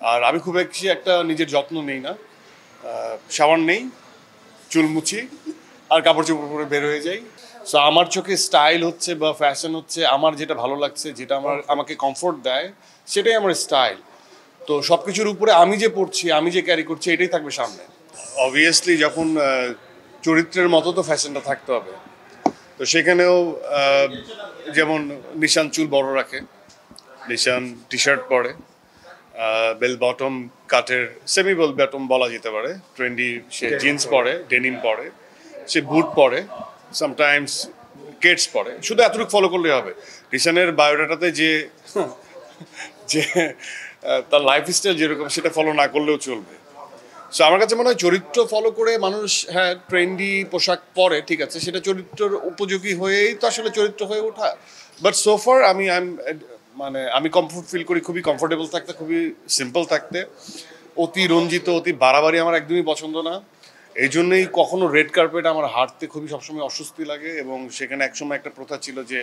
আর আমি খুব বেশি একটা নিজের যত্ন নেই না, শাওয়ার নেই, চুল মুছি আর কাপড় চোপড় পরে বের হয়ে যাই। সো আমার চোখে স্টাইল হচ্ছে বা ফ্যাশন হচ্ছে আমার যেটা ভালো লাগছে, যেটা আমাকে কমফোর্ট দেয়, সেটাই আমার স্টাইল। তো সব কিছুর উপরে আমি যে পড়ছি, আমি যে ক্যারি করছি, এটাই থাকবে সামনে। অবভিয়াসলি যখন চরিত্রের মতো তো ফ্যাশনটা থাকতে হবে। তো সেখানেও যেমন নিশান চুল বড় রাখে, নিশান টি শার্ট পরে, বেল বটম কাটের, সেমি বেল বটম বলা যেতে পারে, ট্রেন্ডি সে জিন্স পরে, ডেনিম পরে, সে বুট পরে, সামটাইমস কেটস পরে। শুধু এতটুকু ফলো করলেই হবে। নিশানের বায়োডাটাতে যে যে তার লাইফস্টাইল যেরকম, সেটা ফলো না করলেও চলবে। সো আমার কাছে মনে হয় চরিত্র ফলো করে মানুষ, হ্যাঁ ট্রেন্ডি পোশাক পরে, ঠিক আছে, সেটা চরিত্রের উপযোগী হয়েই তো আসলে চরিত্র হয়ে ওঠা। বাট সোফার আমি কমফোর্ট ফিল করি, খুবই কমফোর্টেবল থাকতে, খুবই সিম্পল থাকতে। অতি রঞ্জিত, অতি বাড়াবাড়ি আমার একদমই পছন্দ না। এই জন্যই কখনো রেড কার্পেট আমার হাঁটতে খুবই সবসময় অস্বস্তি লাগে। এবং সেখানে একসময় একটা প্রথা ছিল যে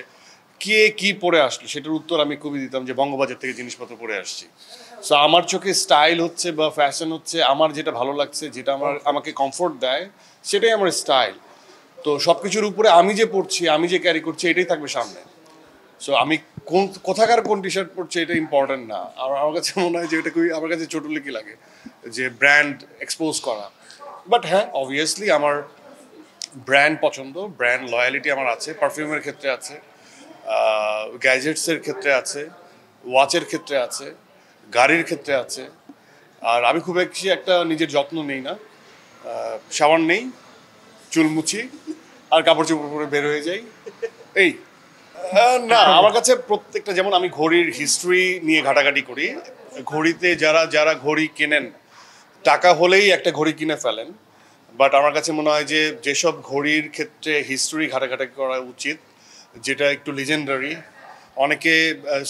কে কি পরে আসলো সেটার উত্তর আমি খুবই দিতাম যে বঙ্গবাজার থেকে জিনিসপত্র পরে আসছি। সো আমার চোখে স্টাইল হচ্ছে বা ফ্যাশন হচ্ছে আমার যেটা ভালো লাগছে, যেটা আমাকে কমফোর্ট দেয়, সেটাই আমার স্টাইল। তো সব কিছুর উপরে আমি যে পড়ছি, আমি যে ক্যারি করছি, এটাই থাকবে সামনে। সো আমি কোথাকার কোন টি শার্ট পরছি এটা ইম্পর্টেন্ট না। আর আমার কাছে মনে হয় যে এটা খুবই আমার কাছে ছোটলেকি লাগে যে ব্র্যান্ড এক্সপোজ করা। বাট হ্যাঁ, অবভিয়াসলি আমার ব্র্যান্ড পছন্দ, ব্র্যান্ড লয়ালিটি আমার আছে, পারফিউমের ক্ষেত্রে আছে, গ্যাজেটসের ক্ষেত্রে আছে, ওয়াচের ক্ষেত্রে আছে, গাড়ির ক্ষেত্রে আছে। আর আমি খুব বেশি একটা নিজের যত্ন নেই না, শাওয়ার নেই, চুল মুছি আর কাপড় চোপড় পরে বের হয়ে যাই। এই না, আমার কাছে প্রত্যেকটা, যেমন আমি ঘড়ির হিস্ট্রি নিয়ে ঘাটাঘাটি করি। ঘড়িতে যারা যারা ঘড়ি কেনেন, টাকা হলেই একটা ঘড়ি কিনে ফেলেন। বাট আমার কাছে মনে হয় যে যেসব ঘড়ির ক্ষেত্রে হিস্ট্রি ঘাটাঘাটি করা উচিত, যেটা একটু লিজেন্ডারি। অনেকে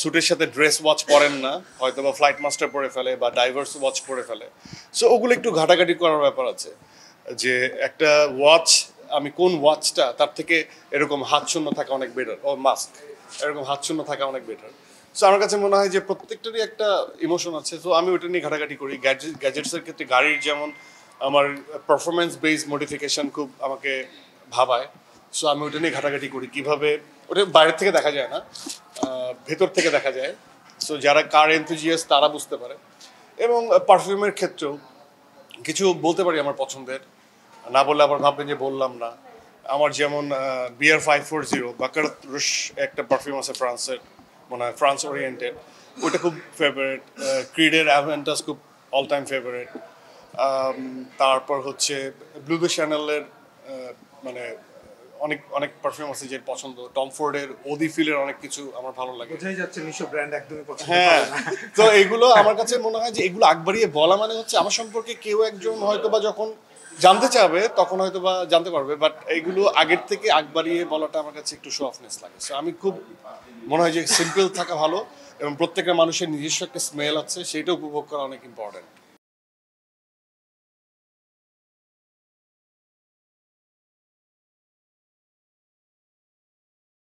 স্যুটের সাথে ড্রেস ওয়াচ পরেন না, হয়তো বা ফ্লাইট মাস্টার পরে ফেলে বা ডাইভার্স ওয়াচ পরে ফেলে। সো ওগুলো একটু ঘাটাঘাটি করার ব্যাপার আছে, যে একটা ওয়াচ, আমি কোন ওয়াচটা, তার থেকে এরকম হাত শূন্য থাকা অনেক বেটার, ও মাস্ক এরকম হাত শূন্য থাকা অনেক বেটার। সো আমার কাছে মনে হয় যে প্রত্যেকটারই একটা ইমোশন আছে। তো আমি ওটা নিয়ে ঘাটাঘাটি করি। গ্যাজেটসের ক্ষেত্রে গাড়ির যেমন আমার পারফরমেন্স বেসড মডিফিকেশন খুব আমাকে ভাবায়। সো আমি ওটা নিয়ে ঘাটাঘাটি করি, কিভাবে ওটা বাইরের থেকে দেখা যায় না, ভেতর থেকে দেখা যায়। সো যারা কার এনথুজিয়াস তারা বুঝতে পারে। এবং পারফিউমের ক্ষেত্রেও কিছু বলতে পারি আমার পছন্দের, না বললে আবার ভাববেন যে বললাম না। আমার যেমন বিয়ার 540 বাকার রুশ একটা পারফিউম আছে ফ্রান্সের, মনে হয় ফ্রান্স ওরিয়েন্টেড, ওইটা খুব ফেভারিট। ক্রিডের অ্যাভেন্টাস খুব অল টাইম ফেভারিট। তারপর হচ্ছে ব্লু দ্য চ্যানেলের মানে অনেক অনেক পারফিউম আছে যে পছন্দ। টম ফোর্ডের ওদি ফিলের অনেক কিছু আমার ভালো লাগে। বোঝাই যাচ্ছে নিশো ব্র্যান্ড একদমই পছন্দ হ্যাঁ, করে না। তো এগুলো আমার কাছে মনে হয় যে এগুলো আগবাড়িয়ে বলা মানে হচ্ছে আমার সম্পর্কে কেউ একজন হয়তো বা যখন জানতে চাবে তখন হয়তো বা জানতে পারবে। বাট এইগুলো আগের থেকে আগবাড়িয়ে বলাটা আমার কাছে একটু শো অফনেস লাগে। সো আমি খুব মনে হয় যে সিম্পল থাকা ভালো, এবং প্রত্যেকটা মানুষের নিজস্ব একটা স্মেল আছে, সেটা উপভোগ করা অনেক ইম্পর্টেন্ট।